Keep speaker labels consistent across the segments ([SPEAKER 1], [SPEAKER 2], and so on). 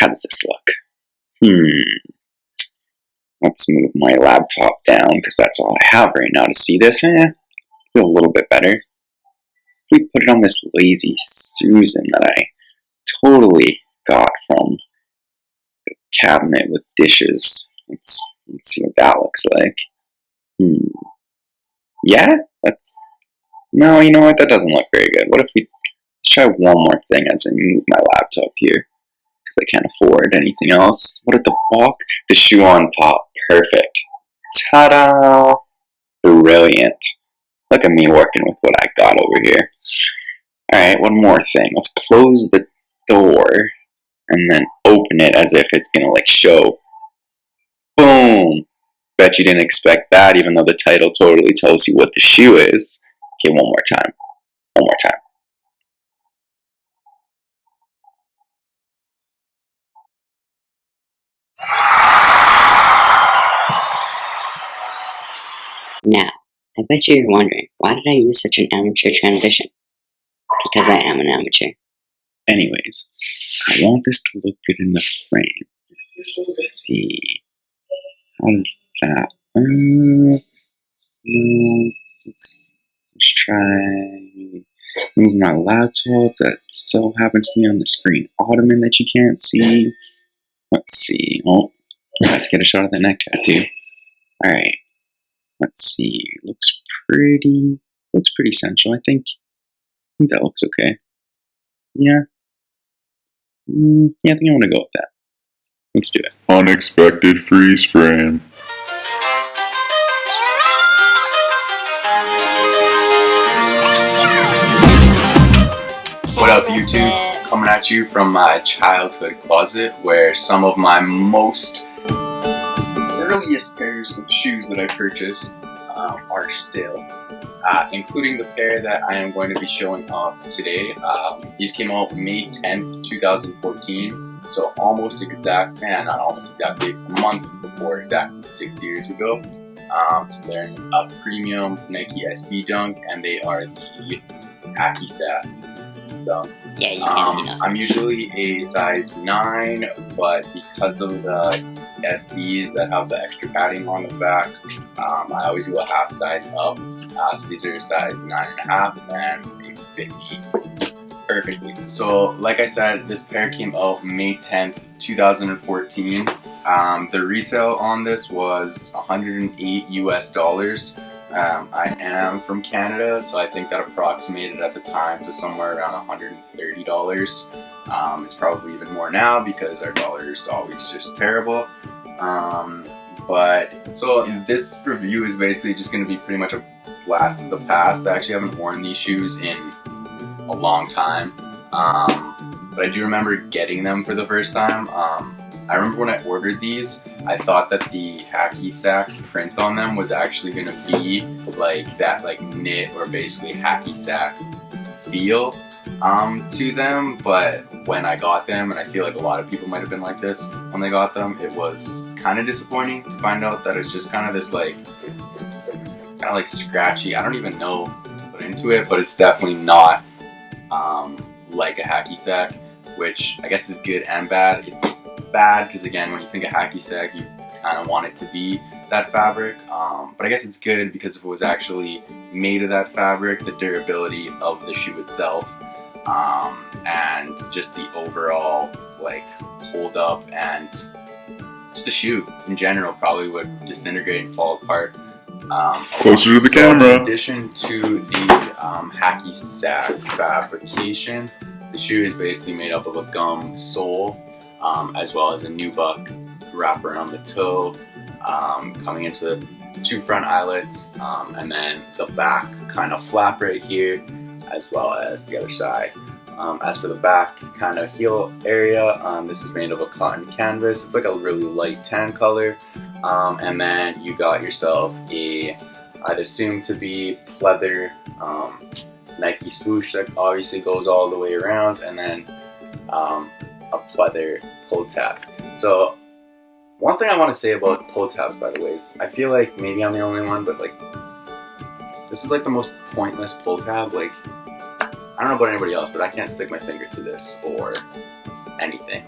[SPEAKER 1] How does this look? Let's move my laptop down because that's all I have right now to see this. Feel a little bit better. If we put it on this Lazy Susan that I totally got from the cabinet with dishes. Let's see what that looks like. Yeah, no, you know what? That doesn't look very good. What if let's try one more thing as I move my laptop here because I can't afford anything else. What at the back? The shoe on top. Perfect. Ta-da! Brilliant. Look at me working with what I got over here. Alright, one more thing. Let's close the door and then open it as if it's gonna show. Boom! Bet you didn't expect that, even though the title totally tells you what the shoe is. Okay, one more time. One more time.
[SPEAKER 2] Now, I bet you're wondering, why did I use such an amateur transition? Because I am an amateur.
[SPEAKER 1] Anyways, I want this to look good in the frame. Let's see. How does that? Let's try move my laptop that so happens to be on the screen ottoman that you can't see. Let's see. Oh, I have to get a shot of the neck tattoo. Alright. Let's see. Looks pretty sensual, I think. I think that looks okay. Yeah. Yeah, I think I want to go with that. Let's do it.
[SPEAKER 3] Unexpected freeze frame.
[SPEAKER 1] What up, YouTube? Coming at you from my childhood closet where some of my most earliest pairs of shoes that I purchased are still, including the pair that I am going to be showing off today. These came out May 10th, 2014, so almost exact, not almost exactly, a month before exactly 6 years ago. So they're a premium Nike SB Dunk, and they are the Hacky sack. So,
[SPEAKER 2] yeah, you can't see nothing.
[SPEAKER 1] I'm usually a size 9, but because of the SBs that have the extra padding on the back, I always go a half size up. So these are size 9.5 and they fit me perfectly. So like I said, this pair came out May 10th, 2014. The retail on this was $108 US. I am from Canada, so I think that approximated at the time to somewhere around $130. It's probably even more now because our dollar is always just terrible. But so this review is basically just going to be pretty much a blast of the past. I actually haven't worn these shoes in a long time, but I do remember getting them for the first time. I remember when I ordered these, I thought that the Hacky sack print on them was actually going to be like that knit or basically Hacky sack feel to them, but when I got them, and I feel like a lot of people might have been like this when they got them, it was kind of disappointing to find out that it's just kind of this scratchy, I don't even know to put into it, but it's definitely not like a Hacky sack, which I guess is good and bad. It's bad because again, when you think of Hacky sack, you kind of want it to be that fabric, but I guess it's good because if it was actually made of that fabric, the durability of the shoe itself, and just the overall hold up and just the shoe in general probably would disintegrate and fall apart.
[SPEAKER 3] Closer to the camera.
[SPEAKER 1] In addition to the Hacky sack fabrication, the shoe is basically made up of a gum sole, as well as a nubuck wrap around the toe, coming into the two front eyelets, and then the back kind of flap right here, as well as the other side. As for the back kind of heel area, this is made of a cotton canvas. It's like a really light tan color, and then you got yourself I'd assume to be pleather Nike swoosh that obviously goes all the way around, and then a pleather pull tab. So one thing I want to say about pull tabs, by the way, is I feel like maybe I'm the only one, but this is the most pointless pull tab. I don't know about anybody else, but I can't stick my finger through this or anything.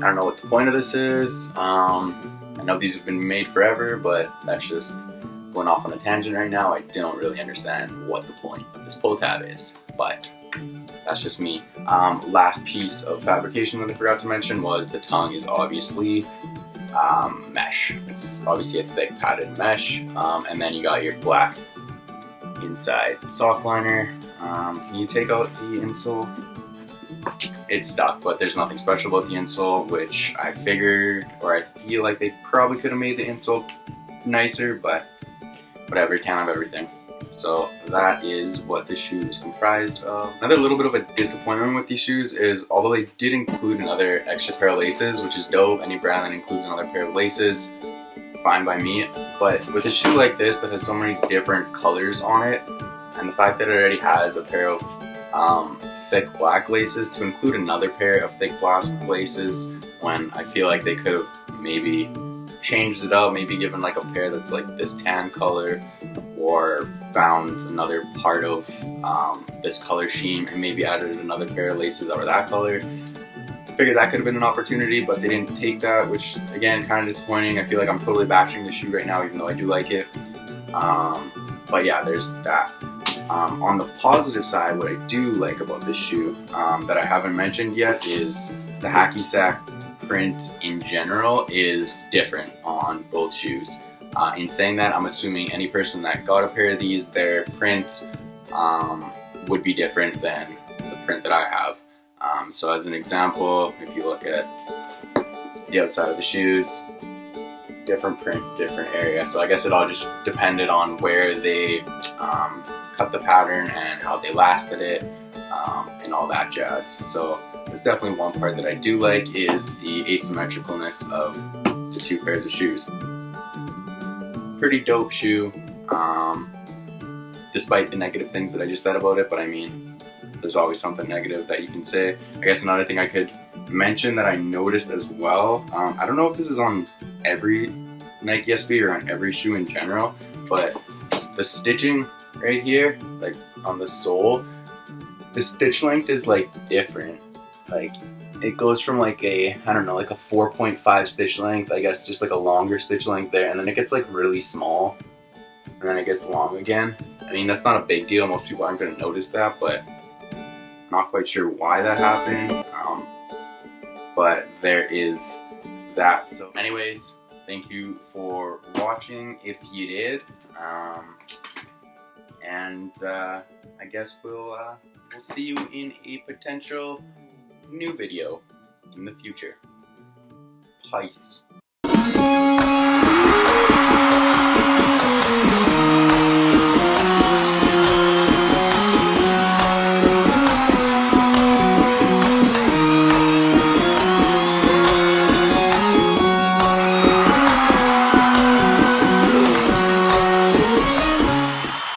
[SPEAKER 1] don't know what the point of this is. I know these have been made forever, but that's just going off on a tangent right now. I don't really understand what the point of this pull tab is, but that's just me. Last piece of fabrication that I forgot to mention was the tongue is obviously mesh. It's obviously a thick padded mesh, and then you got your black inside sock liner. Can you take out the insole? It's stuck, but there's nothing special about the insole, which I figured, or I feel like they probably could have made the insole nicer, but whatever, can't have everything. So that is what this shoe is comprised of. Another little bit of a disappointment with these shoes is, although they did include another extra pair of laces, which is dope, any brand that includes another pair of laces, fine by me, but with a shoe like this that has so many different colors on it, and the fact that it already has a pair of thick black laces, to include another pair of thick black laces when I feel like they could have maybe changed it up, maybe given like a pair that's like this tan color, or found another part of this color scheme and maybe added another pair of laces that were that color. I figured that could have been an opportunity, but they didn't take that, which again, kind of disappointing. I feel like I'm totally bashing the shoe right now, even though I do like it. But yeah, there's that. On the positive side, what I do like about this shoe that I haven't mentioned yet is the Hacky sack print in general is different on both shoes. In saying that, I'm assuming any person that got a pair of these, their print would be different than the print that I have. So as an example, if you look at the outside of the shoes, different print, different area. So I guess it all just depended on where they cut the pattern and how they lasted it, and all that jazz. So that's definitely one part that I do like, is the asymmetricalness of the two pairs of shoes. Pretty dope shoe, despite the negative things that I just said about it, but I mean, there's always something negative that you can say. I guess another thing I could mention that I noticed as well, I don't know if this is on every Nike SB or on every shoe in general, but the stitching right here, like on the sole, the stitch length is like different. Like it goes from like a, I don't know, like a 4.5 stitch length, I guess, just like a longer stitch length there, and then it gets like really small, and then it gets long again. I mean, that's not a big deal, most people aren't going to notice that, but I'm not quite sure why that happened, but there is that. So anyways, thank you for watching if you did, and I guess we'll see you in a potential new video in the future. Peace.